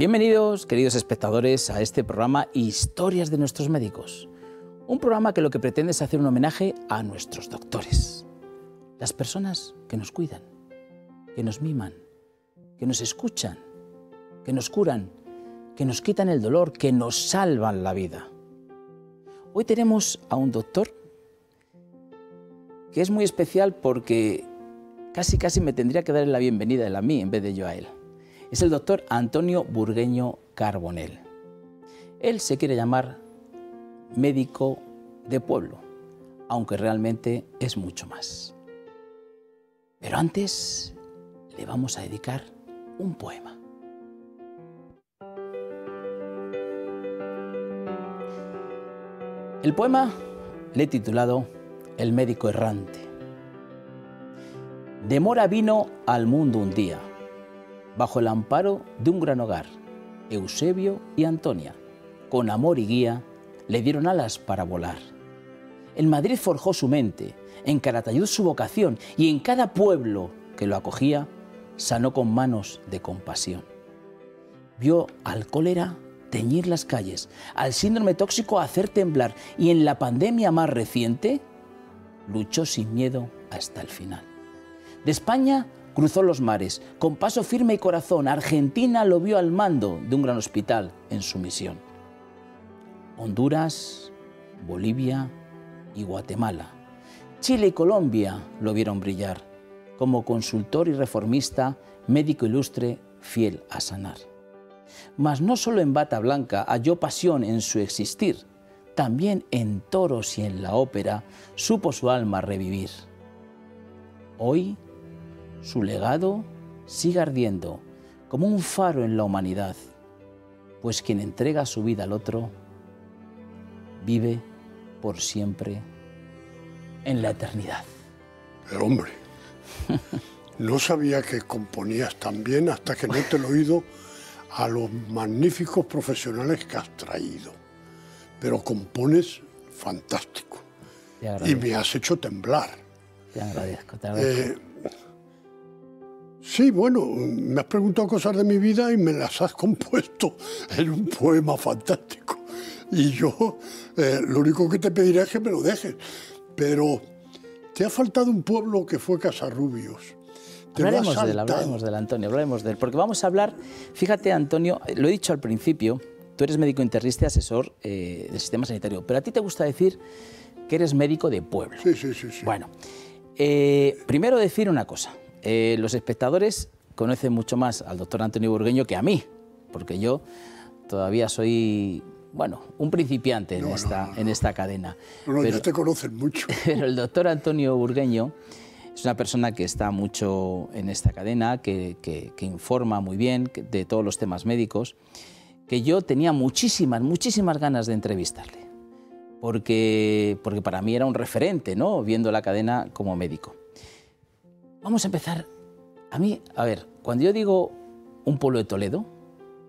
Bienvenidos, queridos espectadores, a este programa Historias de nuestros médicos. Un programa que lo que pretende es hacer un homenaje a nuestros doctores. Las personas que nos cuidan, que nos miman, que nos escuchan, que nos curan, que nos quitan el dolor, que nos salvan la vida. Hoy tenemos a un doctor que es muy especial porque casi me tendría que darle la bienvenida él a mí en vez de yo a él. Es el doctor Antonio Burgueño Carbonell. Él se quiere llamar médico de pueblo, aunque realmente es mucho más. Pero antes le vamos a dedicar un poema. El poema le he titulado El médico errante. De Mora vino al mundo un día, bajo el amparo de un gran hogar, Eusebio y Antonia, con amor y guía, le dieron alas para volar. En Madrid forjó su mente, en Calatayud su vocación, y en cada pueblo que lo acogía, sanó con manos de compasión. Vio al cólera teñir las calles, al síndrome tóxico hacer temblar, y en la pandemia más reciente, luchó sin miedo hasta el final. De España cruzó los mares, con paso firme y corazón. Argentina lo vio al mando de un gran hospital en su misión. Honduras, Bolivia y Guatemala, Chile y Colombia lo vieron brillar, como consultor y reformista, médico ilustre, fiel a sanar. Mas no solo en bata blanca halló pasión en su existir, también en toros y en la ópera supo su alma revivir. Hoy, su legado sigue ardiendo como un faro en la humanidad, pues quien entrega su vida al otro vive por siempre en la eternidad. Pero hombre, no sabía que componías tan bien hasta que no te lo he oído a los magníficos profesionales que has traído. Pero compones fantástico. Y me has hecho temblar. Te agradezco, te agradezco. Sí, bueno, me has preguntado cosas de mi vida y me las has compuesto en un poema fantástico. Y yo lo único que te pediré es que me lo dejes. Pero te ha faltado un pueblo que fue Casarrubios. Hablaremos de él, Antonio, hablaremos de él. Porque vamos a hablar, fíjate, Antonio, lo he dicho al principio, tú eres médico internista y asesor del sistema sanitario, pero a ti te gusta decir que eres médico de pueblo. Sí. Bueno, primero decir una cosa. Los espectadores conocen mucho más al doctor Antonio Burgueño que a mí, porque yo todavía soy, bueno, un principiante en esta cadena. Pero, ya te conocen mucho. Pero el doctor Antonio Burgueño es una persona que está mucho en esta cadena, que informa muy bien de todos los temas médicos, que yo tenía muchísimas ganas de entrevistarle, porque para mí era un referente, ¿no?, viendo la cadena como médico. Vamos a empezar. A ver, cuando yo digo un pueblo de Toledo,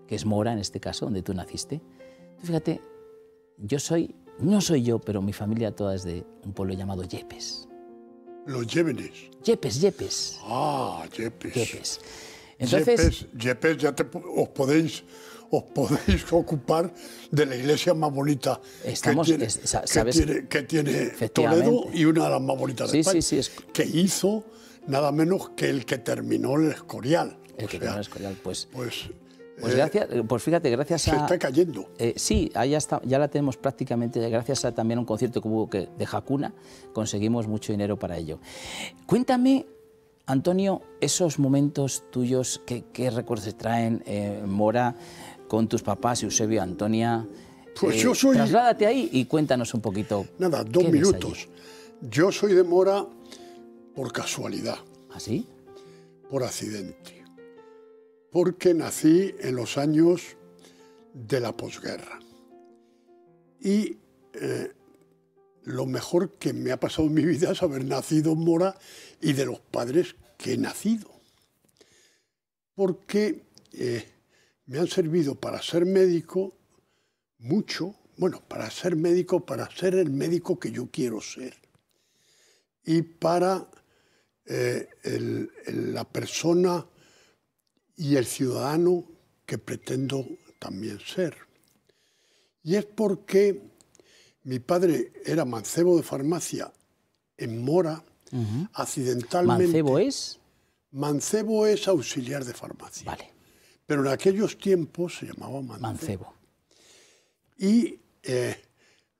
que es Mora en este caso, donde tú naciste, tú fíjate, no soy yo, pero mi familia toda es de un pueblo llamado Yepes. Los Yémenes. Yepes. Ah, Yepes. Entonces, Yepes ya os podéis ocupar de la iglesia más bonita que tiene Toledo, y una de las más bonitas de España, que hizo nada menos que el que terminó el Escorial. Terminó el Escorial, pues gracias, pues fíjate, gracias a... Se está cayendo. Sí, ya la tenemos prácticamente, gracias a también a un concierto que hubo de Hakuna, conseguimos mucho dinero para ello. Cuéntame, Antonio, esos momentos tuyos, ¿qué recuerdos te traen Mora con tus papás, Eusebio y Antonia? Pues yo soy... Trasládate ahí y cuéntanos un poquito. Nada, 2 minutos. Yo soy de Mora por casualidad. ¿Ah, sí? Por accidente. Porque nací en los años de la posguerra. Y lo mejor que me ha pasado en mi vida es haber nacido en Mora y de los padres que he nacido. Porque me han servido para ser médico mucho, bueno, para ser el médico que yo quiero ser. Y para la persona y el ciudadano que pretendo también ser. Y es porque mi padre era mancebo de farmacia en Mora, accidentalmente. ¿Mancebo es? Mancebo es auxiliar de farmacia. Vale. Pero en aquellos tiempos se llamaba mancebo. Mancebo. Y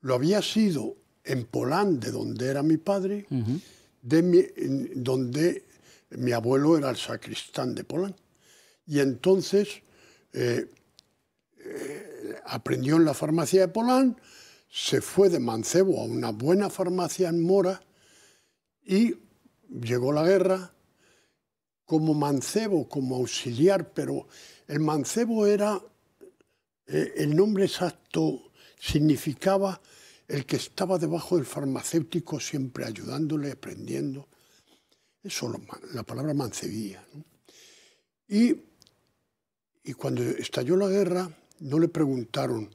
lo había sido en Polán, de donde era mi padre, donde mi abuelo era el sacristán de Polán. Y entonces aprendió en la farmacia de Polán, se fue de mancebo a una buena farmacia en Mora y llegó la guerra como mancebo, como auxiliar, pero el mancebo era, el nombre exacto significaba el que estaba debajo del farmacéutico siempre ayudándole, aprendiendo. Eso, la palabra mancebía, ¿no? Y cuando estalló la guerra, no le preguntaron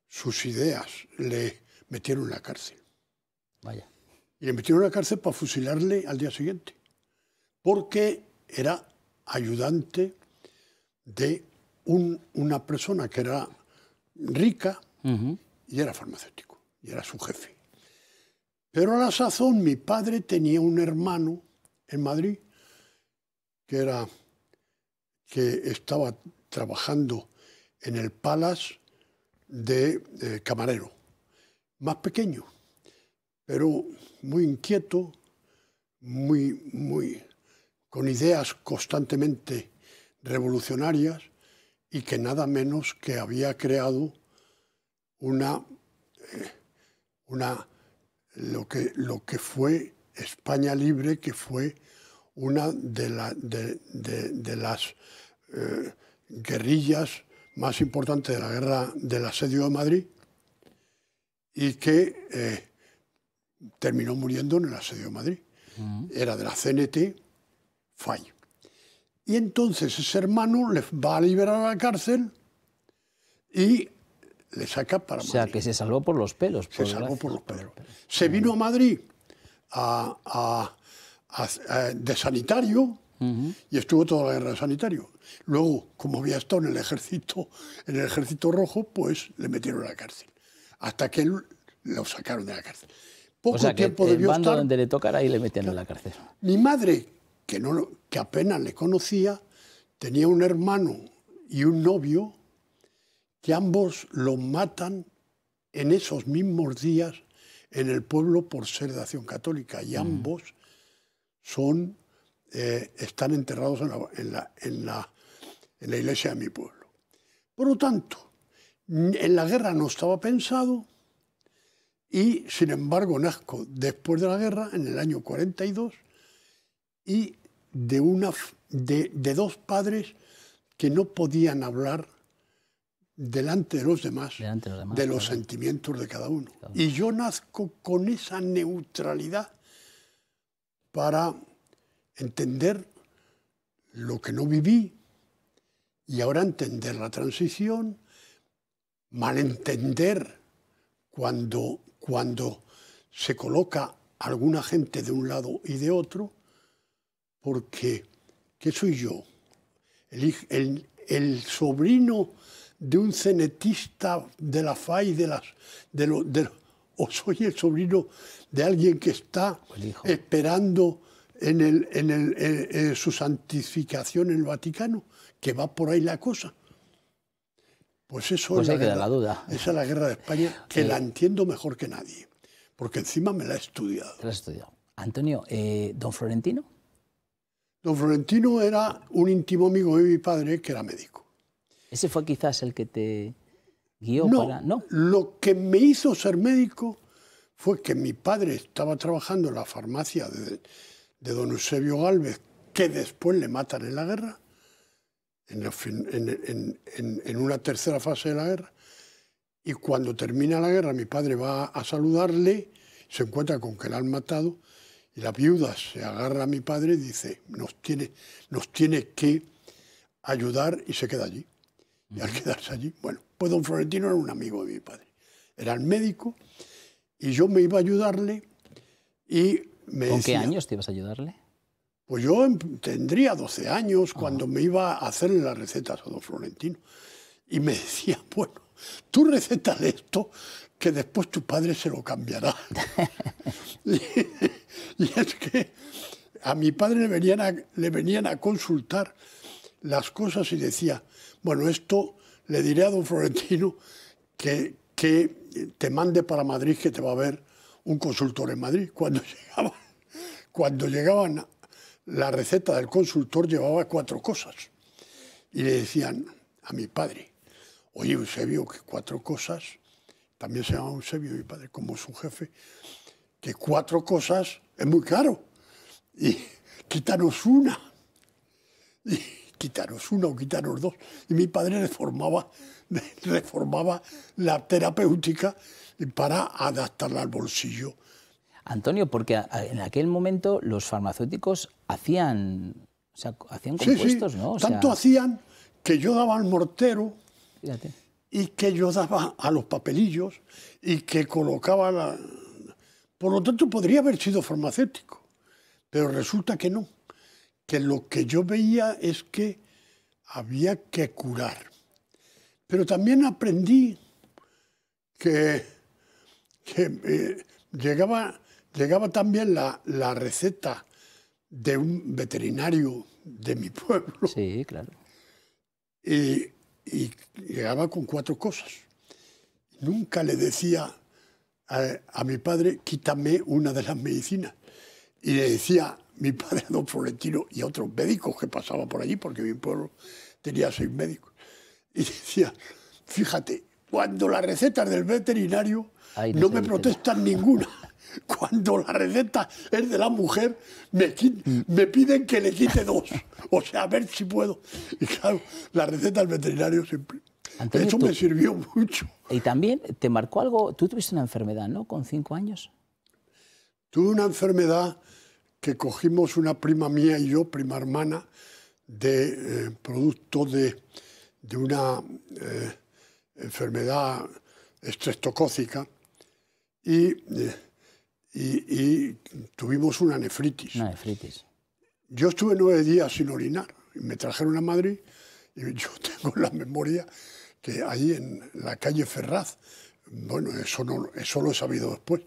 sus ideas, le metieron en la cárcel. Vaya. Y le metieron en la cárcel para fusilarle al día siguiente, porque era ayudante de una persona que era rica y era farmacéutico, y era su jefe. Pero a la sazón mi padre tenía un hermano en Madrid que estaba trabajando en el Palace de camarero, más pequeño, pero muy inquieto, con ideas constantemente revolucionarias y que nada menos que había creado lo que fue España Libre, que fue una de las guerrillas más importantes de la guerra del asedio de Madrid y que terminó muriendo en el asedio de Madrid. Era de la CNT, FAI. Y entonces ese hermano le va a liberar a la cárcel y le saca para Madrid. O sea, que se salvó por los pelos. Se salvó por los pelos. Se vino a Madrid de sanitario y estuvo toda la guerra de sanitario. Luego, como había estado en el ejército rojo, pues le metieron a la cárcel. Hasta que lo sacaron de la cárcel. Poco o sea, tiempo que el debió bando estar. donde le tocara ahí le metían en la cárcel. Mi madre, que apenas le conocía, tenía un hermano y un novio que ambos lo matan en esos mismos días en el pueblo por ser de Acción Católica, y ambos están enterrados en la iglesia de mi pueblo. Por lo tanto, en la guerra no estaba pensado y, sin embargo, nazco después de la guerra, en el año 42, y de dos padres que no podían hablar delante de los demás, de los sentimientos de cada uno. Y yo nazco con esa neutralidad para entender lo que no viví y ahora entender la transición, malentender cuando se coloca alguna gente de un lado y de otro, porque ¿qué soy yo? El sobrino de un cenetista de la FAI, o soy el sobrino de alguien que está esperando en su santificación en el Vaticano, que va por ahí la cosa. Pues eso pues es la duda. Esa es la guerra de España, que la entiendo mejor que nadie, porque encima me la he estudiado. Te la has estudiado. Antonio, ¿don Florentino? Don Florentino era un íntimo amigo de mi padre, que era médico. ¿Ese fue quizás el que te guió para...? No, lo que me hizo ser médico fue que mi padre estaba trabajando en la farmacia de don Eusebio Gálvez, que después le matan en la guerra, en una tercera fase de la guerra, y cuando termina la guerra mi padre va a saludarle, se encuentra con que le han matado, y la viuda se agarra a mi padre y dice, nos tiene que ayudar, y se queda allí. Y al quedarse allí, bueno, pues don Florentino era un amigo de mi padre. Era el médico y yo me iba a ayudarle y me ¿Con decía, qué años te ibas a ayudarle? Pues yo tendría 12 años cuando me iba a hacer las recetas a don Florentino. Y me decía, bueno, tú recétale esto, que después tu padre se lo cambiará. y es que a mi padre le venían a consultar las cosas y decía, bueno, esto le diré a don Florentino que te mande para Madrid, que te va a ver un consultor en Madrid. Cuando llegaban, la receta del consultor llevaba 4 cosas. Y le decían a mi padre, oye, Eusebio, que 4 cosas, también se llama Eusebio mi padre, como su jefe, que 4 cosas es muy caro. Y quítanos una. Y quítanos una o quítanos 2. Y mi padre reformaba la terapéutica para adaptarla al bolsillo. Antonio, porque en aquel momento los farmacéuticos hacían compuestos, sí, ¿no? O tanto hacían que yo daba al mortero, fíjate, y que yo daba a los papelillos y que colocaba Por lo tanto, podría haber sido farmacéutico, pero resulta que no, que lo que yo veía es que había que curar. Pero también aprendí que llegaba también la receta de un veterinario de mi pueblo. Sí, claro. Y llegaba con 4 cosas. Nunca le decía a mi padre, quítame una de las medicinas. Y le decía mi padre a don Florentino y a otros médicos que pasaban por allí, porque mi pueblo tenía 6 médicos. Y decía, fíjate, cuando las recetas del veterinario no me protestan ninguna. Cuando la receta es de la mujer, me piden que le quite 2. O sea, a ver si puedo. Y claro, la receta del veterinario siempre. Antonio, eso me sirvió mucho. Y también te marcó algo, tú tuviste una enfermedad, ¿no? Con 5 años. Tuve una enfermedad que cogimos una prima mía y yo, prima hermana, producto de una enfermedad estreptocócica y tuvimos una nefritis. Una nefritis. Yo estuve 9 días sin orinar. Y me trajeron a Madrid y yo tengo en la memoria que ahí en la calle Ferraz, bueno, eso lo he sabido después,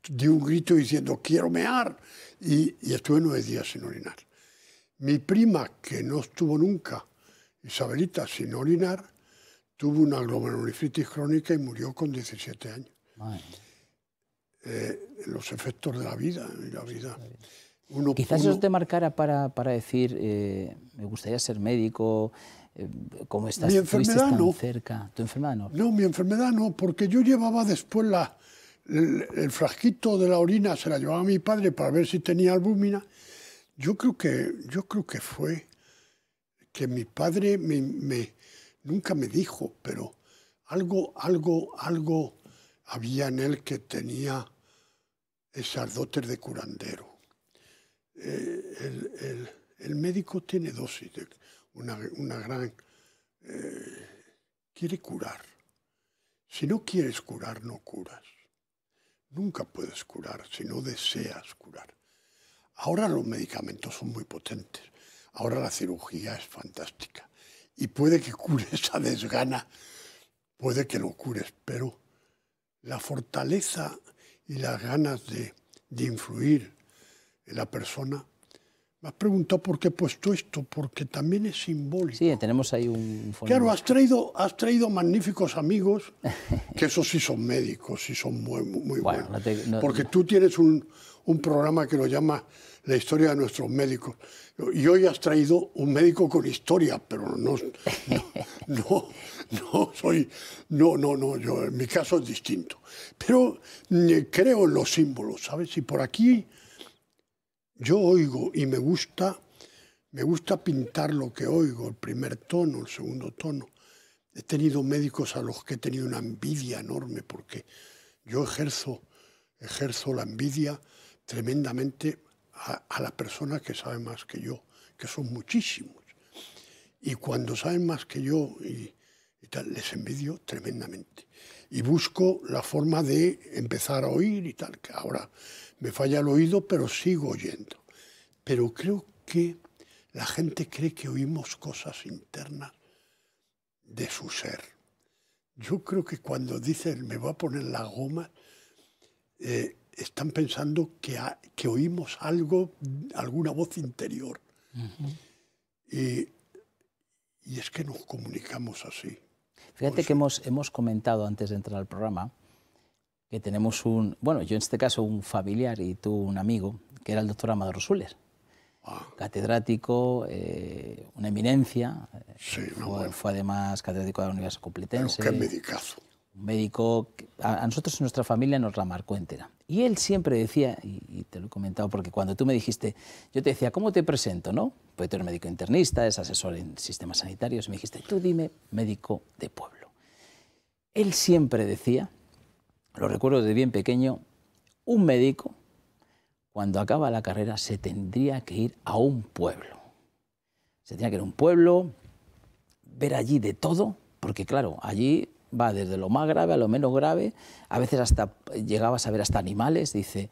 di un grito diciendo, quiero mear, y estuve 9 días sin orinar. Mi prima, que no estuvo nunca, Isabelita, sin orinar, tuvo una glomerulonefritis crónica y murió con 17 años. Los efectos de la vida. Quizás eso te marcara para decir, me gustaría ser médico, como estás, mi enfermedad tan no. cerca. ¿Tu enfermedad no? No, mi enfermedad no, porque yo llevaba después el frasquito de la orina, se la llevaba a mi padre para ver si tenía albúmina. Yo creo que fue que mi padre nunca me dijo, pero algo había en él que tenía esas dotes de curandero. El médico tiene dosis, una gran... quiere curar. Si no quieres curar, no curas. Nunca puedes curar si no deseas curar. Ahora los medicamentos son muy potentes. Ahora la cirugía es fantástica. Y puede que cure esa desgana, puede que lo cures, pero la fortaleza y las ganas de influir en la persona. Me has preguntado por qué he puesto esto, porque también es simbólico. Sí, tenemos ahí un fondo. Claro, has traído magníficos amigos, que esos sí son médicos, sí son muy buenos. Porque tú tienes un programa que lo llama La historia de nuestros médicos. Y hoy has traído un médico con historia, pero yo en mi caso es distinto. Pero creo en los símbolos, ¿sabes? Y por aquí yo oigo y me gusta pintar lo que oigo, el primer tono, el segundo tono. He tenido médicos a los que he tenido una envidia enorme porque yo ejerzo la envidia tremendamente a las personas que saben más que yo, que son muchísimos. Y cuando saben más que yo y tal, les envidio tremendamente. Y busco la forma de empezar a oír y tal, que ahora me falla el oído, pero sigo oyendo. Pero creo porque la gente cree que oímos cosas internas de su ser. Yo creo que cuando dicen me voy a poner la goma, están pensando que oímos algo, alguna voz interior. Y es que nos comunicamos así. Fíjate que hemos comentado antes de entrar al programa que tenemos bueno, yo en este caso un familiar y tú un amigo, que era el doctor Amador Suller. Catedrático, una eminencia, Sí, fue además catedrático de la Universidad Complutense. Pero qué medicazo. Un médico que a nosotros en nuestra familia nos la marcó entera. Y él siempre decía, y te lo he comentado porque cuando tú me dijiste, yo te decía, ¿cómo te presento, no? Pues tú eres médico internista, es asesor en sistemas sanitarios, y me dijiste, tú dime médico de pueblo. Él siempre decía, lo recuerdo desde bien pequeño, un médico, cuando acaba la carrera, se tendría que ir a un pueblo. Se tendría que ir a un pueblo, ver allí de todo, porque claro, allí va desde lo más grave a lo menos grave, a veces hasta llegabas a ver hasta animales, dice,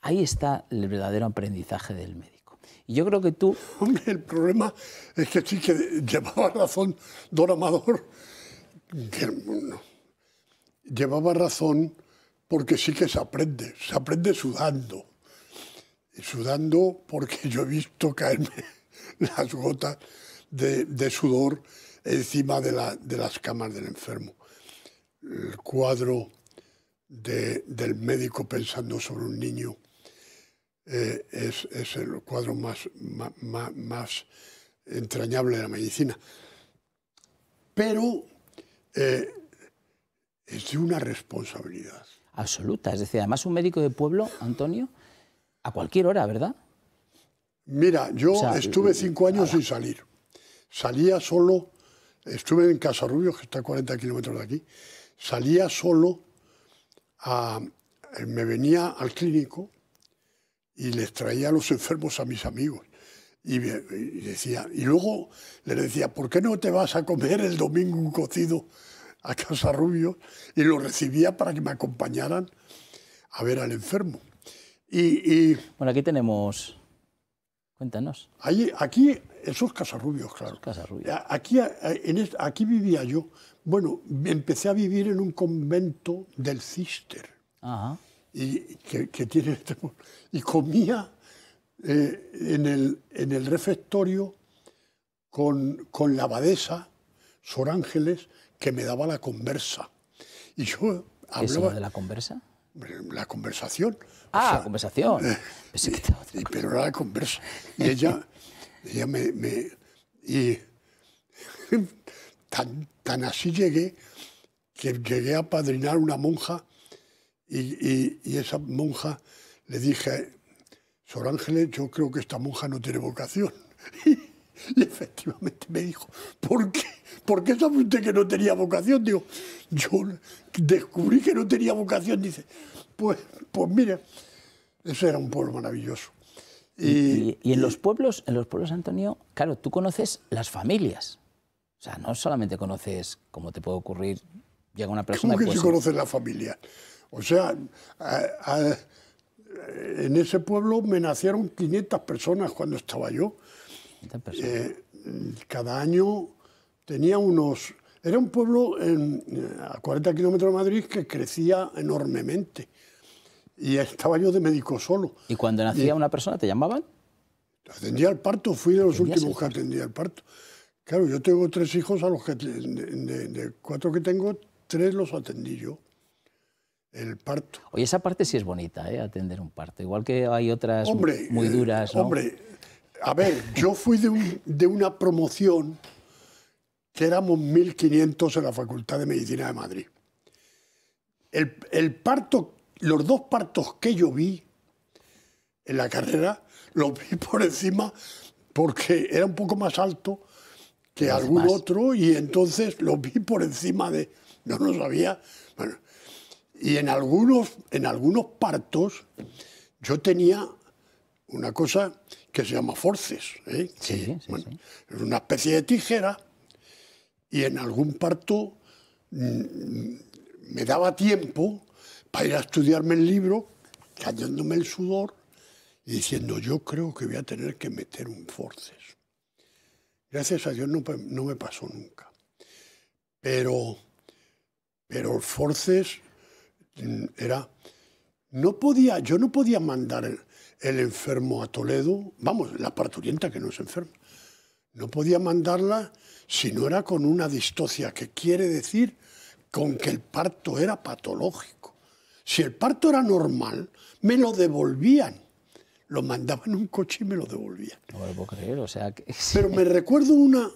ahí está el verdadero aprendizaje del médico. Y yo creo que tú... Hombre, el problema es que sí que llevaba razón don Amador, que, bueno, llevaba razón porque sí que se aprende sudando. Y sudando porque yo he visto caerme las gotas de sudor encima de las camas del enfermo. El cuadro del médico pensando sobre un niño es el cuadro más entrañable de la medicina. Pero es de una responsabilidad. Absoluta. Es decir, además un médico de pueblo, Antonio, a cualquier hora, ¿verdad? Mira, yo estuve 5 años sin salir. Salía solo, estuve en Casarrubios, que está a 40 kilómetros de aquí, salía solo, me venía al clínico y les traía a los enfermos a mis amigos. Y luego les decía, ¿por qué no te vas a comer el domingo un cocido a Casarrubios? Y lo recibía para que me acompañaran a ver al enfermo. Bueno, aquí tenemos... Cuéntanos. Aquí, eso es Casarrubios, claro. Es Casarrubios. Aquí vivía yo. Bueno, empecé a vivir en un convento del Císter. Ajá. Que tiene y comía en el refectorio con la abadesa, Sor Ángeles, que me daba la conversa. Y yo hablaba... ¿Qué es lo de la conversa? La conversación. Ah, la conversación. Pero era la conversa. Y ella tan así llegué que llegué a padrinar una monja y esa monja le dije, Sor Ángeles, yo creo que esta monja no tiene vocación. Y efectivamente me dijo, ¿por qué? ¿Por qué sabe usted que no tenía vocación? Digo, yo descubrí que no tenía vocación. Dice, pues mire, eso era un pueblo maravilloso. Y en los pueblos, Antonio, claro, tú conoces las familias. O sea, no solamente conoces, como te puede ocurrir, llega una persona... ¿Cómo que se conoce la familia? O sea, en ese pueblo me nacieron 500 personas cuando estaba yo. Cada año tenía unos... Era un pueblo a 40 kilómetros de Madrid que crecía enormemente. Y estaba yo de médico solo. ¿Y cuando nacía una persona te llamaban? Atendía el parto, fui de los últimos que atendía el parto. Claro, yo tengo 3 hijos, a los que de 4 que tengo, 3 los atendí yo. El parto. Oye, esa parte sí es bonita, atender un parto. Igual que hay otras muy duras, ¿no? Hombre, a ver, yo fui de una promoción que éramos 1.500 en la Facultad de Medicina de Madrid. El parto, los 2 partos que yo vi en la carrera, los vi por encima porque era un poco más alto que algún otro y entonces los vi por encima de... No lo sabía. Bueno, y en algunos partos yo tenía una cosa que se llama forces. Sí. Es una especie de tijera y en algún parto me daba tiempo para ir a estudiarme el libro, cayéndome el sudor, y diciendo, yo creo que voy a tener que meter un forceps. Gracias a Dios no me pasó nunca. Pero el forceps era... yo no podía mandar el enfermo a Toledo, vamos, la parturienta que no es enferma, no podía mandarla si no era con una distocia, que quiere decir con que el parto era patológico. Si el parto era normal, me lo devolvían. Lo mandaban en un coche y me lo devolvían. No lo puedo creer, o sea... Pero me recuerdo una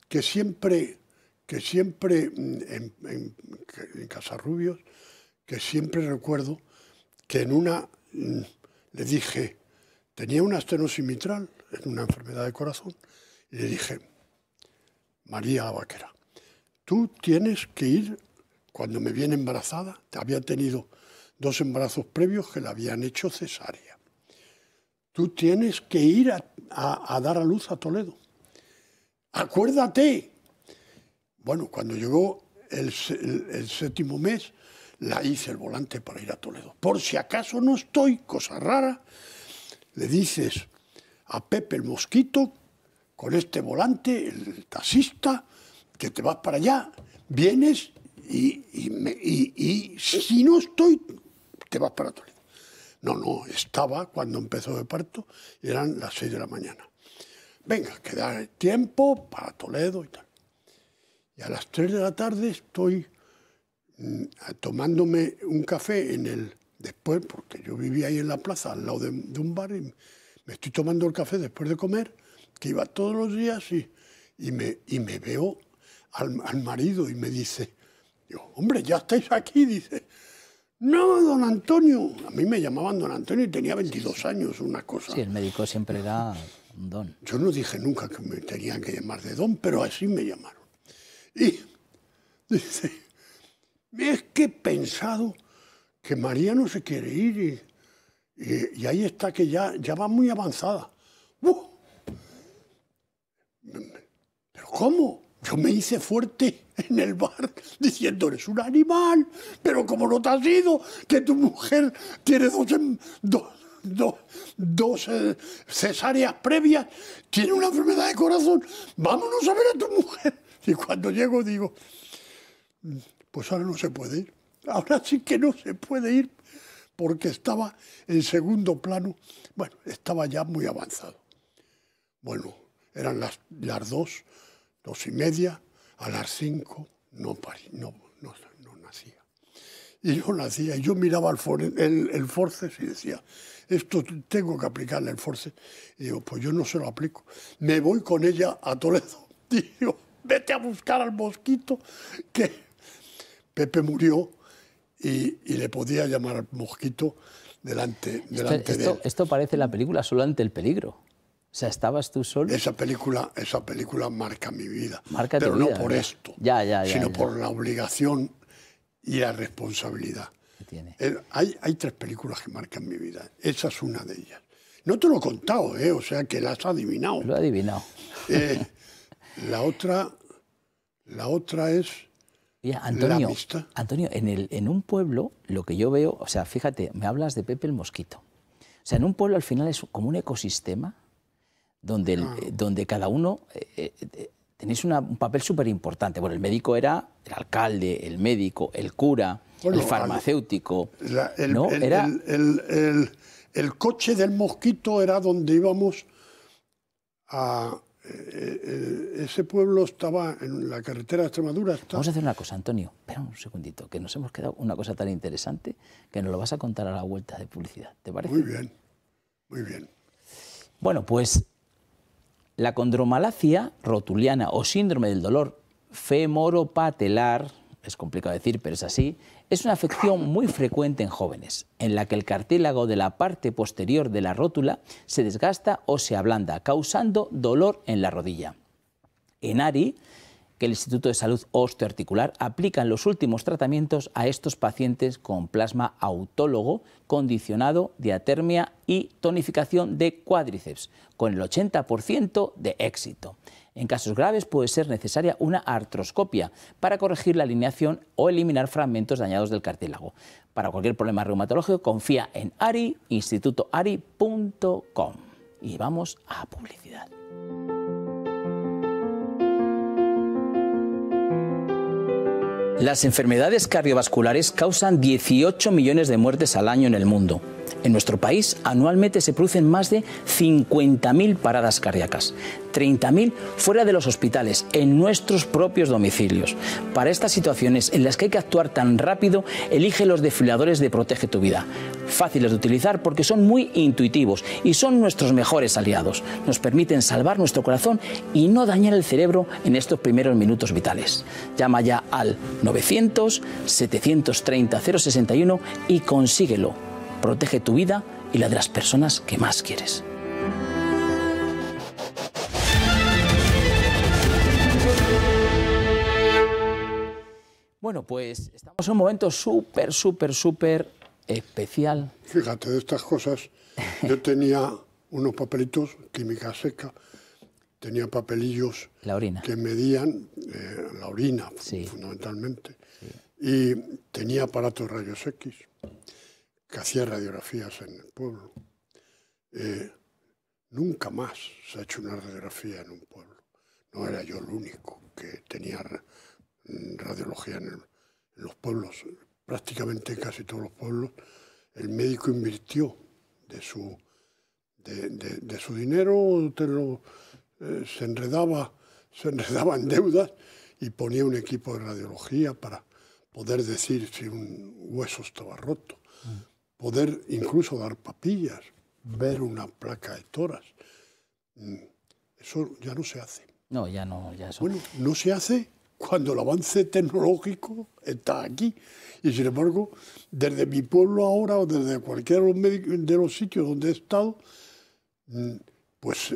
que siempre en Casarrubios, que siempre recuerdo que en una le dije, tenía una estenosis mitral, una enfermedad de corazón, y le dije, María la Vaquera, tú tienes que ir, cuando me viene embarazada, había tenido 2 embarazos previos que le habían hecho cesárea. Tú tienes que ir a dar a luz a Toledo. Acuérdate. Bueno, cuando llegó el 7º mes, la hice el volante para ir a Toledo. Por si acaso no estoy, cosa rara, le dices a Pepe el Mosquito, con este volante, el taxista, que te vas para allá, vienes y si no estoy, te vas para Toledo. No, estaba cuando empezó el parto, y eran las 6 de la mañana. Venga, que da tiempo para Toledo y tal. Y a las 3 de la tarde estoy tomándome un café después, porque yo vivía ahí en la plaza, al lado de un bar, y me estoy tomando el café después de comer, que iba todos los días, y me veo al marido y me dice, hombre, ya estáis aquí, dice. No, don Antonio. A mí me llamaban don Antonio y tenía 22 años, una cosa. Sí, el médico siempre era un don. Yo no dije nunca que me tenían que llamar de don, pero así me llamaron. Y dice, es que he pensado que María no se quiere ir y ahí está que ya va muy avanzada. ¿Pero cómo? Yo me hice fuerte en el bar diciendo, eres un animal, pero como no te has ido, que tu mujer tiene dos cesáreas previas, tiene una enfermedad de corazón, vámonos a ver a tu mujer. Y cuando llego digo, pues ahora no se puede ir, ahora sí que no se puede ir, porque estaba en segundo plano, bueno, estaba ya muy avanzado. Bueno, eran las 2:30, a las 5 no nacía. Y no nacía, y yo miraba el forceps y decía, esto tengo que aplicarle el forceps. Y digo, pues yo no se lo aplico. Me voy con ella a Toledo. Digo, vete a buscar al Mosquito, que Pepe murió y le podía llamar al Mosquito delante de él. Esto parece la película Solo ante el peligro. O sea, ¿estabas tú solo? Esa película marca mi vida. Marca pero tu no vida, por ¿no? esto, ya. sino por la obligación y la responsabilidad. Tiene. Hay 3 películas que marcan mi vida. Esa es una de ellas. No te lo he contado, o sea que las has adivinado. Lo he adivinado. La otra es Oye, Antonio, La Amistad. Antonio, en un pueblo, lo que yo veo, o sea, fíjate, me hablas de Pepe el Mosquito. O sea, en un pueblo al final es como un ecosistema donde cada uno tenéis un papel súper importante. Bueno, el médico era el alcalde, el médico, el cura, el farmacéutico. ¿no? El coche del Mosquito era donde íbamos a... ese pueblo estaba en la carretera de Extremadura. Vamos a hacer una cosa, Antonio. Espera un segundito, que nos hemos quedado una cosa tan interesante que nos lo vas a contar a la vuelta de publicidad. ¿Te parece? Muy bien, muy bien. Bueno, pues la condromalacia rotuliana o síndrome del dolor femoropatelar, es complicado decir, pero es así, es una afección muy frecuente en jóvenes, en la que el cartílago de la parte posterior de la rótula se desgasta o se ablanda, causando dolor en la rodilla. En ARI, que el Instituto de Salud Osteoarticular aplican los últimos tratamientos a estos pacientes con plasma autólogo, condicionado, diatermia y tonificación de cuádriceps, con el 80% de éxito. En casos graves puede ser necesaria una artroscopia para corregir la alineación o eliminar fragmentos dañados del cartílago. Para cualquier problema reumatológico, confía en ARI, institutoari.com. Y vamos a publicidad. Las enfermedades cardiovasculares causan 18 millones de muertes al año en el mundo. En nuestro país, anualmente se producen más de 50.000 paradas cardíacas, 30.000 fuera de los hospitales, en nuestros propios domicilios. Para estas situaciones en las que hay que actuar tan rápido, elige los desfibriladores de Protege tu Vida. Fáciles de utilizar porque son muy intuitivos y son nuestros mejores aliados. Nos permiten salvar nuestro corazón y no dañar el cerebro en estos primeros minutos vitales. Llama ya al 900-730-061 y consíguelo. Protege tu vida y la de las personas que más quieres. Bueno, pues estamos en un momento súper especial. Fíjate, de estas cosas, yo tenía unos papelitos, química seca, tenía papelillos que medían la orina, fundamentalmente, y tenía aparatos rayos X, que hacía radiografías en el pueblo. Nunca más se ha hecho una radiografía en un pueblo. No era yo el único que tenía radiología en los pueblos. Prácticamente en casi todos los pueblos el médico invirtió de su dinero, se enredaba en deudas y ponía un equipo de radiología para poder decir si un hueso estaba roto. Poder incluso dar papillas, ver una placa de tórax. Eso ya no se hace. No, ya no. Ya eso... Bueno, no se hace cuando el avance tecnológico está aquí. Y sin embargo, desde mi pueblo ahora o desde cualquiera de los sitios donde he estado, pues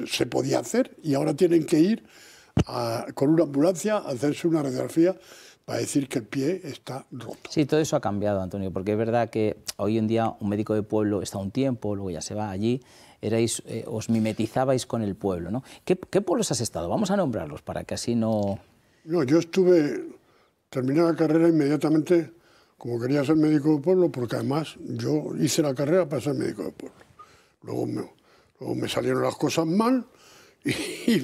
se podía hacer. Y ahora tienen que ir con una ambulancia a hacerse una radiografía para decir que el pie está roto. Sí, todo eso ha cambiado, Antonio, porque es verdad que hoy en día un médico de pueblo está un tiempo, luego ya se va allí, os mimetizabais con el pueblo, ¿no? ¿Qué pueblos has estado? Vamos a nombrarlos para que así no... No, yo terminé la carrera inmediatamente, como quería ser médico de pueblo, porque además yo hice la carrera para ser médico de pueblo. Luego me salieron las cosas mal y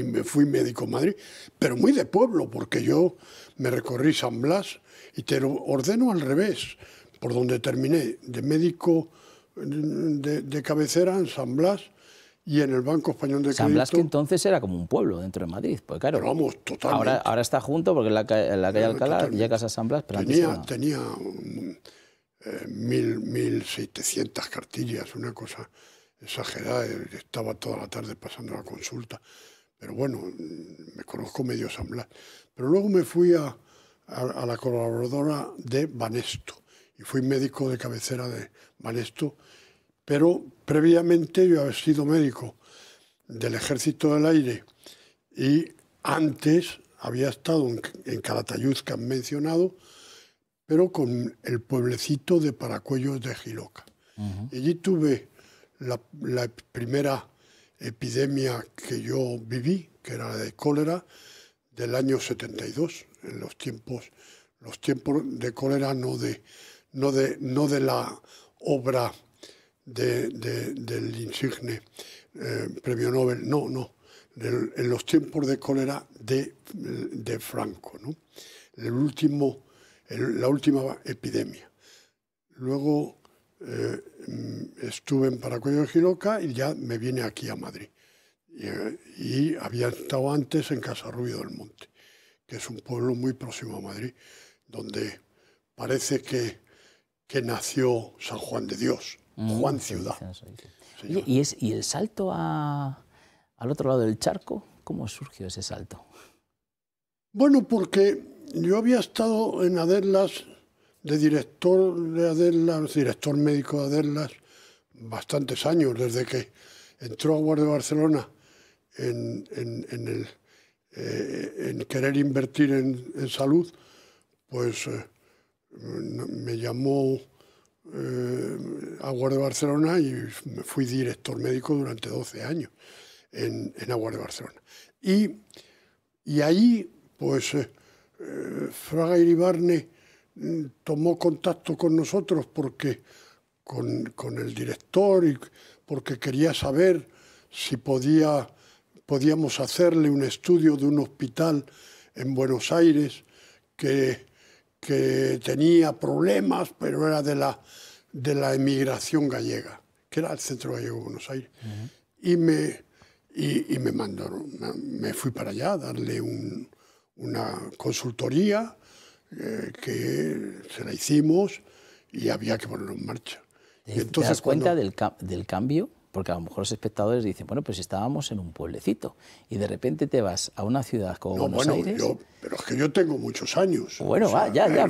me fui médico en Madrid, pero muy de pueblo, porque yo me recorrí San Blas y te lo ordeno al revés, por donde terminé de médico de cabecera en San Blas y en el Banco Español de Crédito. San Blas, que entonces era como un pueblo dentro de Madrid, pues claro. Pero vamos, totalmente. Ahora está junto, porque en la calle Alcalá llegas a San Blas, pero tenía 1.700 cartillas, una cosa exagerada. Estaba toda la tarde pasando la consulta. Pero bueno, me conozco medio San Blas. Pero luego me fui a la colaboradora de Banesto y fui médico de cabecera de Banesto, pero previamente yo había sido médico del Ejército del Aire y antes había estado en Calatayud, que han mencionado, pero con el pueblecito de Paracuellos de Jiloca. Y allí tuve la primera epidemia que yo viví, que era la de cólera, del año 72, en los tiempos de cólera, no de la obra del insigne premio Nobel, no, en los tiempos de cólera de Franco, ¿no? La última epidemia. Luego estuve en Paracuellos de Jiloca y ya me vine aquí a Madrid. Y había estado antes en Casarrubio del Monte, que es un pueblo muy próximo a Madrid, donde parece que nació San Juan de Dios, Juan Ciudad. ¿Y el salto al otro lado del charco? ¿Cómo surgió ese salto? Bueno, porque yo había estado en Aderlas, director médico de Aderlas, bastantes años, desde que entró a Guardia de Barcelona en querer invertir en salud, pues me llamó a Guardia de Barcelona y me fui director médico durante 12 años. en Aguas de Barcelona. Y ahí, pues, Fraga Iribarne tomó contacto con nosotros porque con el director y porque quería saber si podíamos hacerle un estudio de un hospital en Buenos Aires que tenía problemas, pero era de la emigración gallega, que era el Centro Gallego de Buenos Aires. Y me mandaron, me fui para allá a darle una consultoría que se la hicimos y había que ponerlo en marcha. Y entonces, ¿te das cuenta del cambio? Porque a lo mejor los espectadores dicen, bueno, pues estábamos en un pueblecito y de repente te vas a una ciudad como Buenos Aires. Pero es que yo tengo muchos años. Bueno,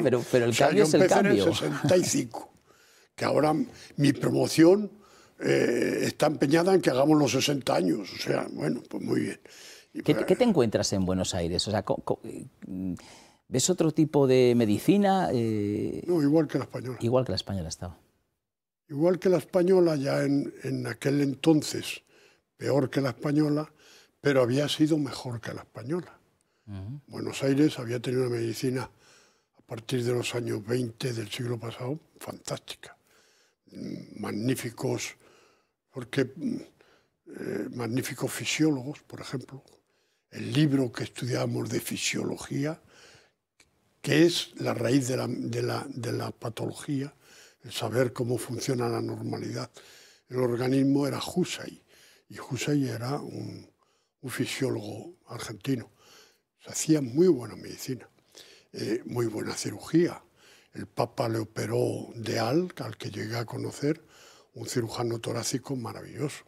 pero el cambio es el cambio. Yo empecé en el 65, que ahora mi promoción está empeñada en que hagamos los 60 años. O sea, bueno, pues muy bien. ¿Qué te encuentras en Buenos Aires? O sea, ¿ves otro tipo de medicina? No, igual que la española. Igual que la española estaba. Igual que la española, ya en aquel entonces, peor que la española, pero había sido mejor que la española. Buenos Aires había tenido una medicina a partir de los años 20 del siglo pasado fantástica. Magníficos, magníficos fisiólogos, por ejemplo. El libro que estudiábamos de fisiología, que es la raíz de la patología, el saber cómo funciona la normalidad. El organismo era Hussey, y Hussey era un fisiólogo argentino. Se hacía muy buena medicina, muy buena cirugía. El Papa le operó de al que llegué a conocer, un cirujano torácico maravilloso.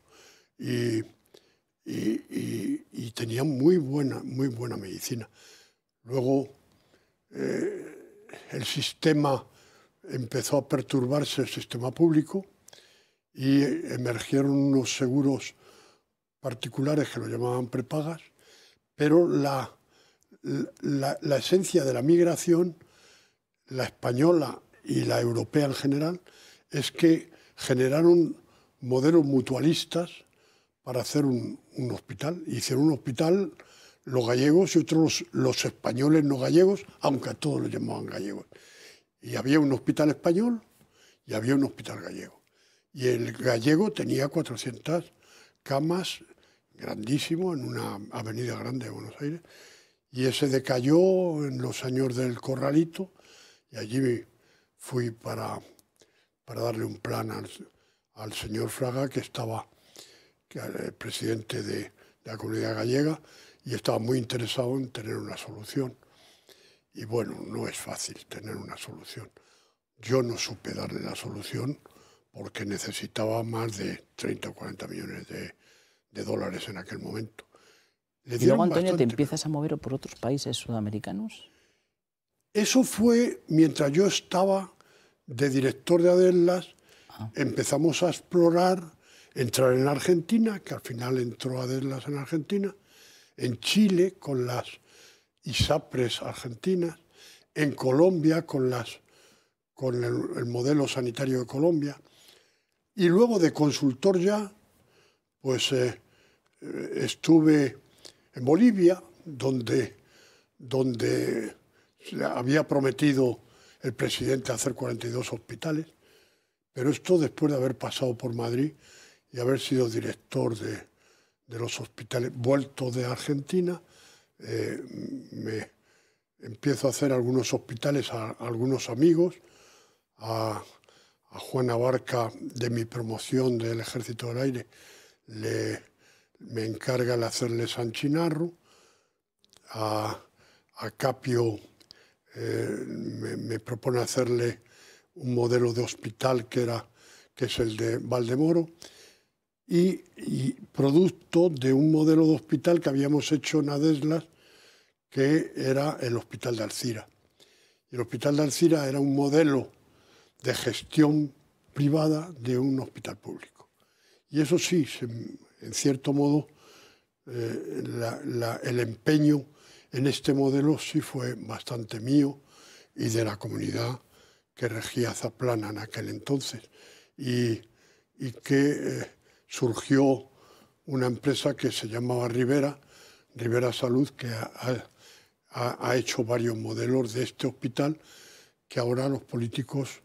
Y tenía muy buena medicina. Luego, el sistema empezó a perturbarse, el sistema público, y emergieron unos seguros particulares que lo llamaban prepagas, pero la esencia de la migración, la española y la europea en general, es que generaron modelos mutualistas para hacer un hospital. Hicieron un hospital los gallegos y otros los españoles no gallegos, aunque a todos los llamaban gallegos. Y había un hospital español y había un hospital gallego. Y el gallego tenía 400 camas, grandísimo, en una avenida grande de Buenos Aires. Y ese decayó en los años del Corralito, y allí fui para darle un plan al señor Fraga, que era el presidente de la comunidad gallega, y estaba muy interesado en tener una solución. Y bueno, no es fácil tener una solución. Yo no supe darle la solución porque necesitaba más de 30 o 40 millones de dólares en aquel momento. ¿Y luego, Antonio, te empiezas a mover por otros países sudamericanos? Eso fue mientras yo estaba de director de Adellas. Empezamos a explorar, entrar en Argentina, que al final entró Adellas en Argentina, en Chile con las ISAPRES argentinas, en Colombia con el modelo sanitario de Colombia, y luego de consultor ya, pues estuve en Bolivia, donde había prometido el presidente hacer 42 hospitales, pero esto después de haber pasado por Madrid y haber sido director de los hospitales, vuelto de Argentina, me empiezo a hacer algunos hospitales a algunos amigos, a Juan Abarca, de mi promoción del Ejército del Aire, me encarga de hacerle San Chinarro, a Capio me propone hacerle un modelo de hospital que es el de Valdemoro, y producto de un modelo de hospital que habíamos hecho en Adellas, que era el Hospital de Alcira. Y el Hospital de Alcira era un modelo de gestión privada de un hospital público. Y eso sí, en cierto modo, el empeño en este modelo sí fue bastante mío y de la comunidad que regía Zaplana en aquel entonces, y que surgió una empresa que se llamaba Rivera Salud, que ha hecho varios modelos de este hospital que ahora los políticos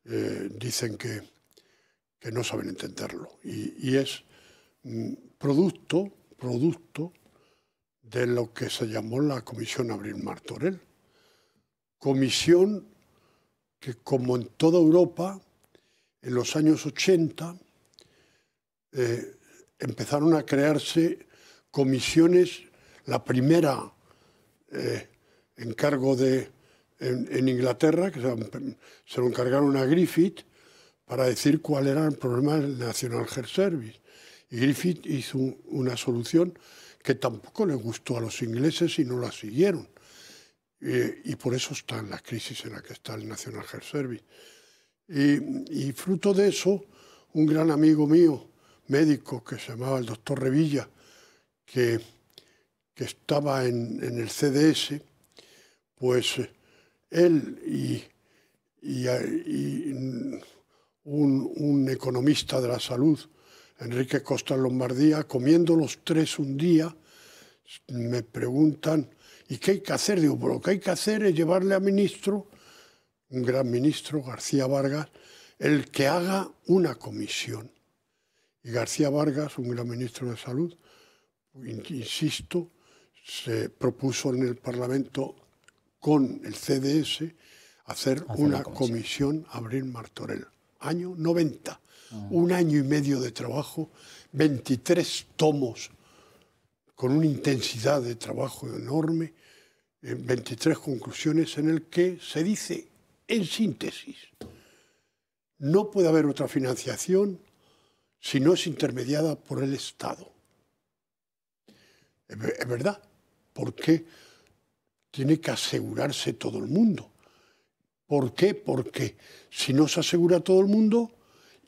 dicen que no saben entenderlo. Y es producto de lo que se llamó la Comisión Abril-Martorell. Comisión que, como en toda Europa, en los años 80, empezaron a crearse comisiones. La primera encargo en Inglaterra, que se lo encargaron a Griffith para decir cuál era el problema del National Health Service. Y Griffith hizo una solución que tampoco les gustó a los ingleses y no la siguieron. Y por eso está en la crisis en la que está el National Health Service. Y fruto de eso, un gran amigo mío, médico, que se llamaba el doctor Revilla, que estaba en el CDS, pues él y un economista de la salud, Enrique Costa Lombardía, comiendo los tres un día, me preguntan, ¿y qué hay que hacer? Digo, pues lo que hay que hacer es llevarle a ministro, un gran ministro, García Vargas, el que haga una comisión. Y García Vargas, un gran ministro de Salud, insisto, se propuso en el Parlamento con el CDS hacer una comisión Abril-Martorell. Año 90. Un año y medio de trabajo, 23 tomos, con una intensidad de trabajo enorme, 23 conclusiones en el que se dice, en síntesis, no puede haber otra financiación si no es intermediada por el Estado. Es verdad, porque tiene que asegurarse todo el mundo. ¿Por qué? Porque si no se asegura todo el mundo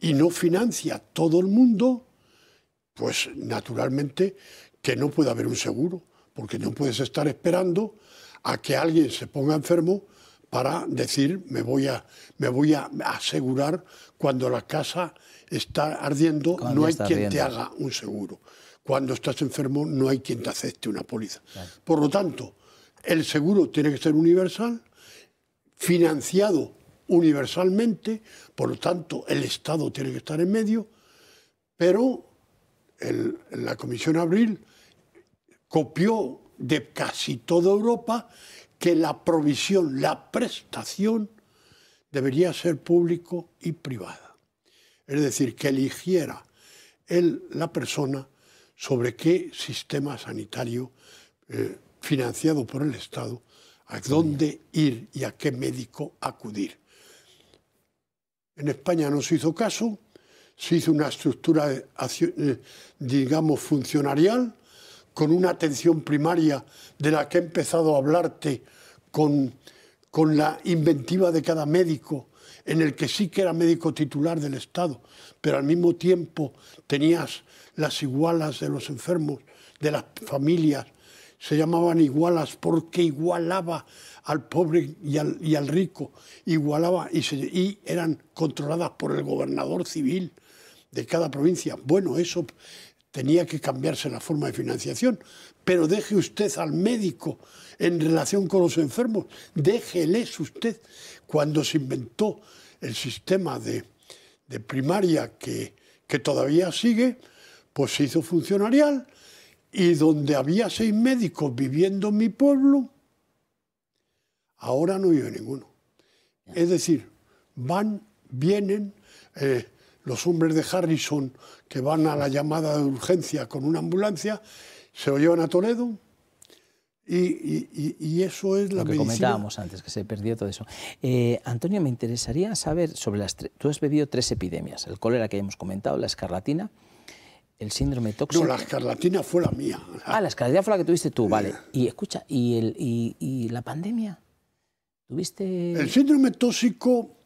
y no financia todo el mundo, pues naturalmente que no puede haber un seguro, porque no puedes estar esperando a que alguien se ponga enfermo para decir me voy a asegurar cuando la casa está ardiendo, no hay quien te haga un seguro. Cuando estás enfermo no hay quien te acepte una póliza. Claro. Por lo tanto, el seguro tiene que ser universal, financiado universalmente, por lo tanto el Estado tiene que estar en medio, pero la Comisión Abril copió de casi toda Europa que la provisión, la prestación debería ser público y privada. Es decir, que eligiera la persona sobre qué sistema sanitario financiado por el Estado, a dónde ir y a qué médico acudir. En España no se hizo caso, se hizo una estructura, digamos, funcionarial, con una atención primaria de la que he empezado a hablarte, con la inventiva de cada médico, en el que sí que era médico titular del Estado, pero al mismo tiempo tenías las igualas de los enfermos, de las familias. Se llamaban igualas porque igualaba al pobre y al rico, igualaba y eran controladas por el gobernador civil de cada provincia. Bueno, eso tenía que cambiarse la forma de financiación, pero deje usted al médico en relación con los enfermos, déjeles usted. Cuando se inventó el sistema de primaria que todavía sigue, pues se hizo funcionarial, y donde había 6 médicos viviendo en mi pueblo, ahora no vive ninguno. Es decir, vienen los hombres de Harrison que van a la llamada de urgencia con una ambulancia, se lo llevan a Toledo y eso es la medicina. Lo que comentábamos antes, que se perdió todo eso. Antonio, me interesaría saber sobre tú has vivido 3 epidemias, el cólera que ya hemos comentado, la escarlatina, el síndrome tóxico. No, la escarlatina fue la mía. Ah, la escarlatina fue la que tuviste tú, vale. Y escucha, ¿y la pandemia? ¿Tuviste...? El síndrome tóxico,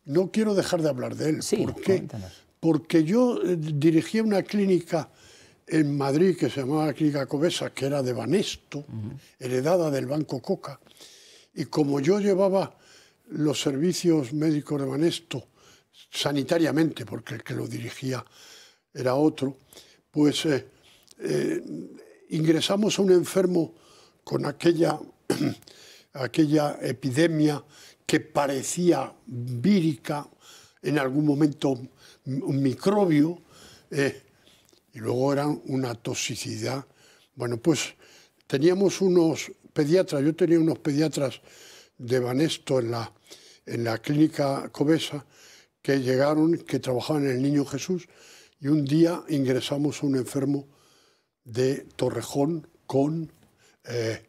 no quiero dejar de hablar de él. Sí, porque yo dirigía una clínica en Madrid que se llamaba la Clínica Covesa, que era de Banesto, heredada del Banco Coca. Y como yo llevaba los servicios médicos de Banesto sanitariamente, porque el que lo dirigía era otro, pues ingresamos a un enfermo con aquella epidemia que parecía vírica, en algún momento un microbio, y luego era una toxicidad. Bueno, pues teníamos unos pediatras, yo tenía unos pediatras de Banesto en la clínica Covesa, que llegaron, que trabajaban en el Niño Jesús, y un día ingresamos a un enfermo de Torrejón con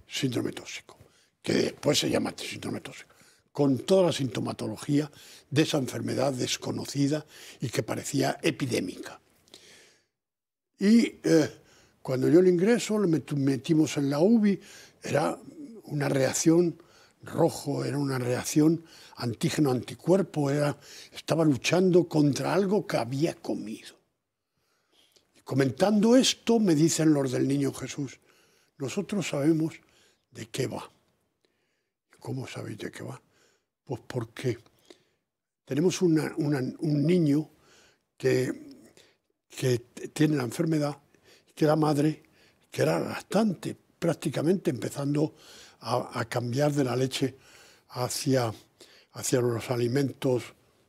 síndrome tóxico, que después se llama síndrome tóxico, con toda la sintomatología de esa enfermedad desconocida y que parecía epidémica. Y cuando yo le ingreso, le metimos en la UBI, era una reacción rojo, era una reacción antígeno-anticuerpo, estaba luchando contra algo que había comido. Y comentando esto, me dicen los del Niño Jesús, nosotros sabemos de qué va. ¿Cómo sabéis de qué va? Pues porque tenemos un niño que tiene la enfermedad, que era madre, que era lactante, prácticamente empezando a cambiar de la leche hacia los alimentos,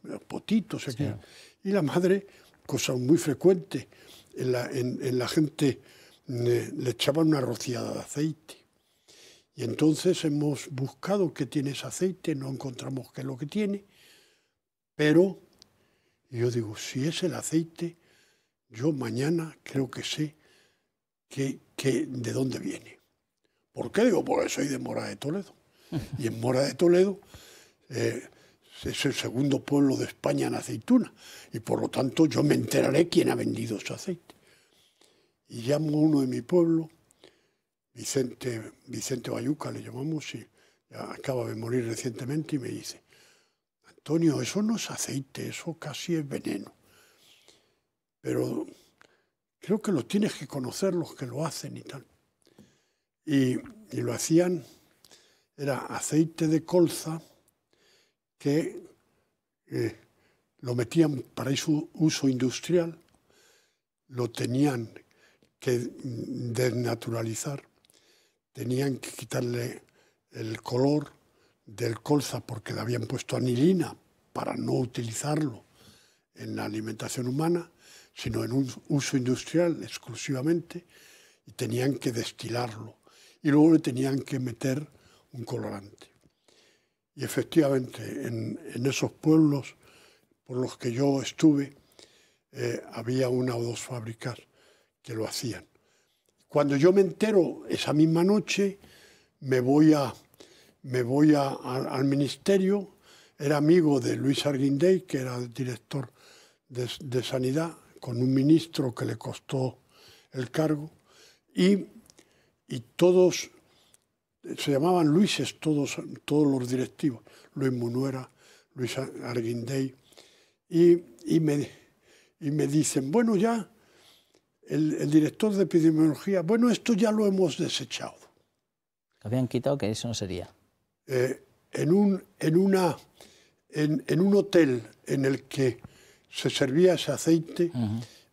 los potitos. Sí. Y la madre, cosa muy frecuente, en la gente le echaban una rociada de aceite. Y entonces hemos buscado qué tiene ese aceite, no encontramos qué es lo que tiene, pero yo digo, si es el aceite, yo mañana creo que sé de dónde viene. ¿Por qué? Digo, porque soy de Mora de Toledo. Y en Mora de Toledo es el segundo pueblo de España en aceituna. Y por lo tanto yo me enteraré quién ha vendido ese aceite. Y llamo a uno de mi pueblo, Vicente Bayuca le llamamos, y acaba de morir recientemente, y me dice, Antonio, eso no es aceite, eso casi es veneno. Pero creo que los tienes que conocer los que lo hacen y tal. Y lo hacían, era aceite de colza que lo metían para su uso industrial, lo tenían que desnaturalizar, tenían que quitarle el color del colza porque le habían puesto anilina para no utilizarlo en la alimentación humana, sino en un uso industrial exclusivamente, y tenían que destilarlo. Y luego le tenían que meter un colorante. Y efectivamente, en esos pueblos por los que yo estuve, había una o dos fábricas que lo hacían. Cuando yo me entero, esa misma noche, me voy al ministerio, era amigo de Luis Arguindey, que era el director de Sanidad, con un ministro que le costó el cargo, y todos se llamaban Luises, todos los directivos, Luis Munuera, Luis Arguindey, y me dicen, bueno, ya, el director de epidemiología, bueno, esto ya lo hemos desechado. Habían quitado que eso no sería. En un hotel en el que se servía ese aceite,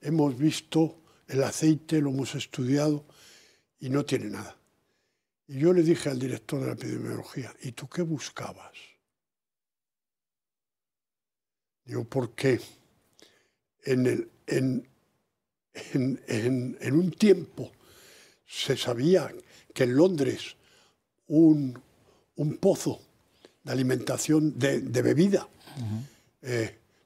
hemos visto el aceite, lo hemos estudiado y no tiene nada. Y yo le dije al director de la epidemiología, ¿y tú qué buscabas? Digo, porque en un tiempo se sabía que en Londres un pozo de alimentación, de bebida,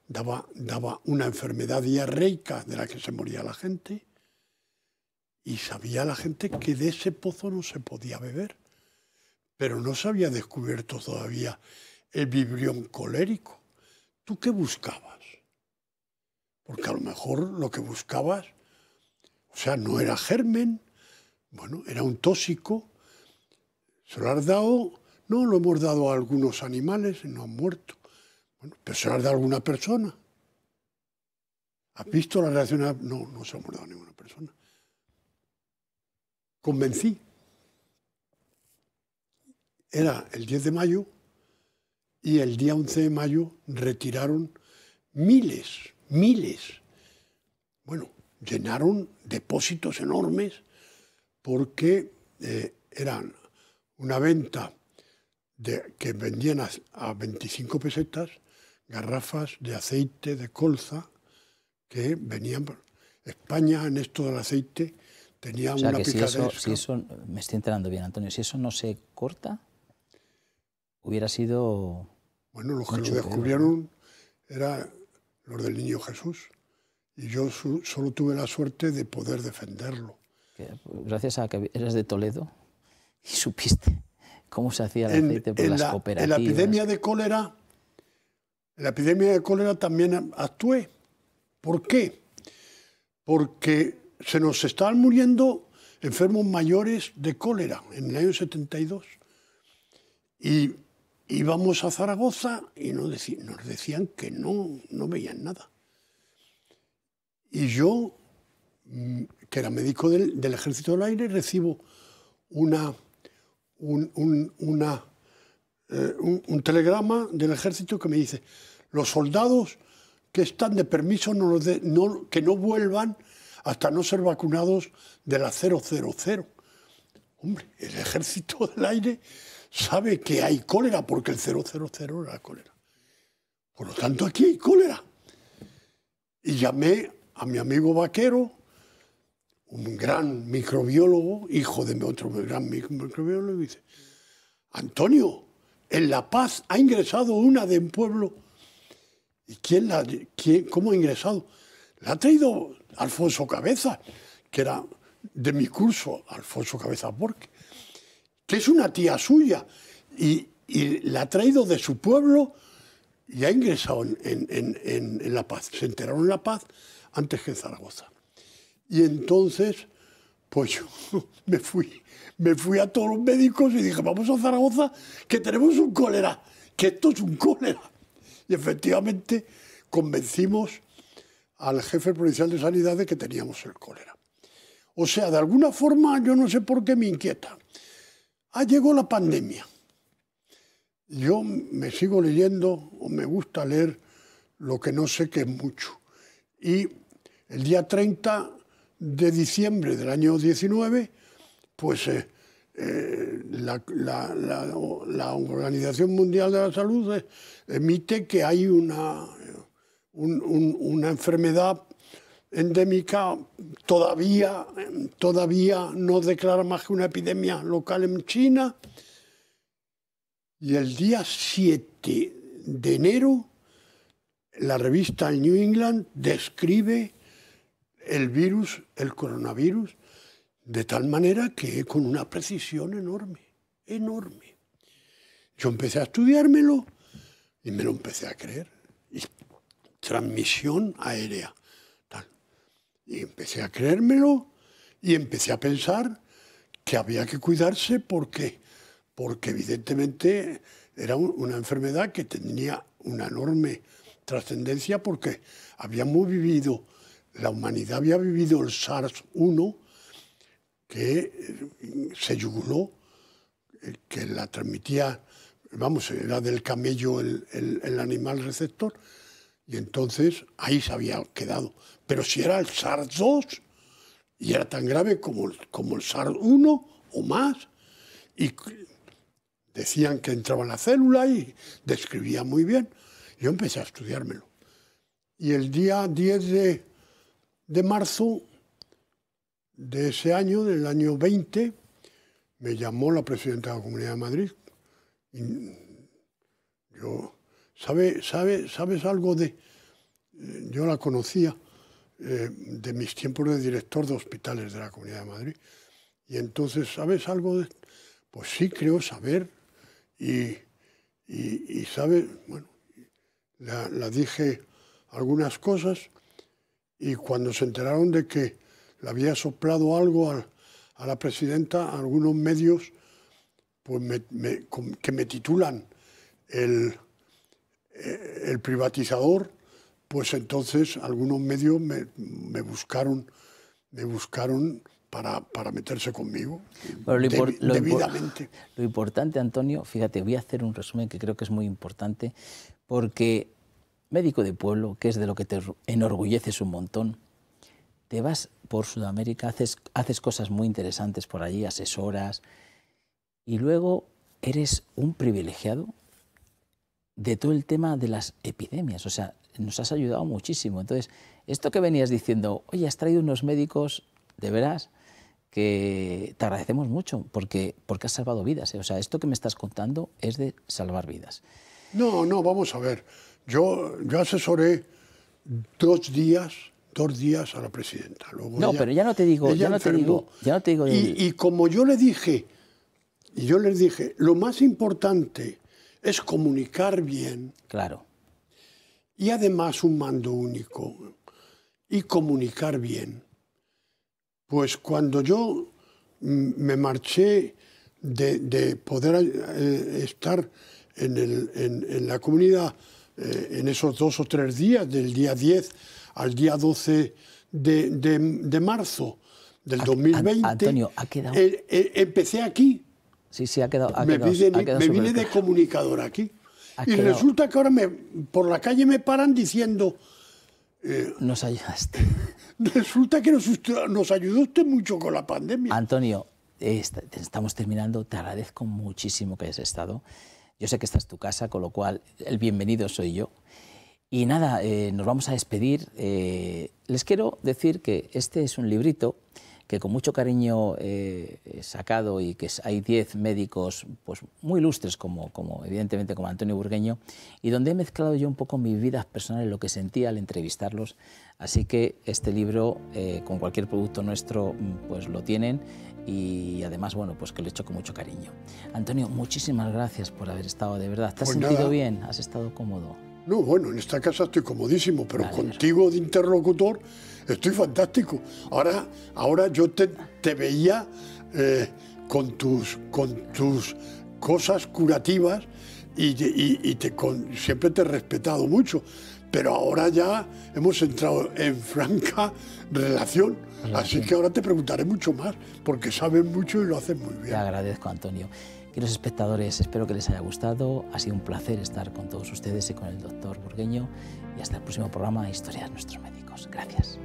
daba una enfermedad diarreica de la que se moría la gente, y sabía la gente que de ese pozo no se podía beber, pero no se había descubierto todavía el vibrión colérico. ¿Tú qué buscabas? Porque a lo mejor lo que buscabas, o sea, no era germen, bueno, era un tóxico. ¿Se lo has dado? No, lo hemos dado a algunos animales y no han muerto. Bueno, pero ¿se lo has dado a alguna persona? ¿Has visto la reacción? No, no se lo hemos dado a ninguna persona. Convencí. Era el 10 de mayo y el día 11 de mayo retiraron miles. Bueno, llenaron depósitos enormes porque eran una venta que vendían a 25 pesetas garrafas de aceite de colza que venían. España en esto del aceite tenía o sea, una que picadera. si eso, me estoy enterando bien, Antonio, si eso no se corta, hubiera sido... Bueno, los que lo descubrieron eran los del Niño Jesús. Y yo solo tuve la suerte de poder defenderlo. Gracias a que eres de Toledo y supiste cómo se hacía el aceite por las cooperativas. En la epidemia de cólera también actué. ¿Por qué? Porque se nos estaban muriendo enfermos mayores de cólera en el año 72. Y íbamos a Zaragoza y nos decían que no veían nada. Y yo, que era médico del Ejército del Aire, recibo un telegrama del Ejército que me dice: los soldados que están de permiso que no vuelvan hasta no ser vacunados de la 000. Hombre, el Ejército del Aire sabe que hay cólera porque el 000 era cólera. Por lo tanto, aquí hay cólera. Y llamé a mi amigo Vaquero, un gran microbiólogo, hijo de otro gran microbiólogo, y dice: Antonio, en La Paz ha ingresado una de un pueblo. ¿Y cómo ha ingresado? La ha traído Alfonso Cabeza, que era de mi curso, Alfonso Cabeza Borque, que es una tía suya, y la ha traído de su pueblo y ha ingresado en La Paz. Se enteraron en La Paz antes que en Zaragoza. Y entonces, pues yo me fui a todos los médicos y dije: vamos a Zaragoza, que tenemos un cólera, que esto es un cólera. Y efectivamente convencimos al jefe provincial de Sanidad de que teníamos el cólera. O sea, de alguna forma, yo no sé por qué me inquieta. Llegó la pandemia. Yo me sigo leyendo, o me gusta leer lo que no sé, que es mucho. Y el día 30 de diciembre del año 19, pues la Organización Mundial de la Salud emite que hay una enfermedad endémica, todavía no declara más que una epidemia local en China. Y el día 7 de enero, la revista New England describe el coronavirus, de tal manera que con una precisión enorme. Yo empecé a estudiármelo y me lo empecé a creer. Y transmisión aérea. Tal. Y empecé a creérmelo y empecé a pensar que había que cuidarse porque evidentemente era una enfermedad que tenía una enorme trascendencia, porque la humanidad había vivido el SARS-1, que se yuguló, que la transmitía, era del camello el animal receptor, y entonces ahí se había quedado. Pero si era el SARS-2, y era tan grave como el SARS-1 o más, y decían que entraba en la célula y describía muy bien. Yo empecé a estudiármelo. Y el día 10 de marzo de ese año, del año 20, me llamó la presidenta de la Comunidad de Madrid. Y ¿sabes algo de...? Yo la conocía de mis tiempos de director de hospitales de la Comunidad de Madrid. Y entonces, ¿sabes algo de...? Pues sí, creo saber. Y sabe, bueno, la dije algunas cosas, y cuando se enteraron de que le había soplado algo a la presidenta, algunos medios, pues que me titulan el privatizador, pues entonces algunos medios me buscaron para meterse conmigo, debidamente. Lo importante, Antonio, fíjate, voy a hacer un resumen que creo que es muy importante, porque médico de pueblo, que es de lo que te enorgulleces un montón, te vas por Sudamérica, haces cosas muy interesantes por allí, asesoras, y luego eres un privilegiado de todo el tema de las epidemias. O sea, nos has ayudado muchísimo. Entonces, esto que venías diciendo, oye, has traído unos médicos, de veras, que te agradecemos mucho porque has salvado vidas, ¿eh? O sea, esto que me estás contando es de salvar vidas. No, vamos a ver. Yo asesoré 2 días a la presidenta. Luego no, pero ya no te digo, y como yo les dije, lo más importante es comunicar bien. Claro. Y además un mando único y comunicar bien. Pues cuando yo me marché de poder estar en la comunidad en esos 2 o 3 días, del día 10 al día 12 de marzo del 2020, Antonio, ha quedado... empecé aquí. Sí, ha quedado me vine de comunicador aquí. Y resulta que ahora por la calle me paran diciendo... nos ayudaste. Resulta que nos ayudó usted mucho con la pandemia. Antonio, estamos terminando. Te agradezco muchísimo que hayas estado. Yo sé que esta es tu casa, con lo cual el bienvenido soy yo. Y nada, nos vamos a despedir. Les quiero decir que este es un librito que con mucho cariño he sacado, y que hay 10 médicos pues, muy ilustres, como evidentemente como Antonio Burgueño, y donde he mezclado yo un poco mis vidas personales, lo que sentía al entrevistarlos. Así que este libro, con cualquier producto nuestro, pues lo tienen, y además, bueno, pues que lo he hecho con mucho cariño. Antonio, muchísimas gracias por haber estado, de verdad. ¿Te has sentido bien? ¿Has estado cómodo? No, bueno, en esta casa estoy comodísimo, pero contigo de interlocutor estoy fantástico. Ahora yo te veía con tus cosas curativas y siempre te he respetado mucho, pero ahora ya hemos entrado en franca relación. Así que ahora te preguntaré mucho más, porque sabes mucho y lo haces muy bien. Te agradezco, Antonio. Y los espectadores, espero que les haya gustado. Ha sido un placer estar con todos ustedes y con el doctor Burgueño. Y hasta el próximo programa, Historias de nuestros médicos. Gracias.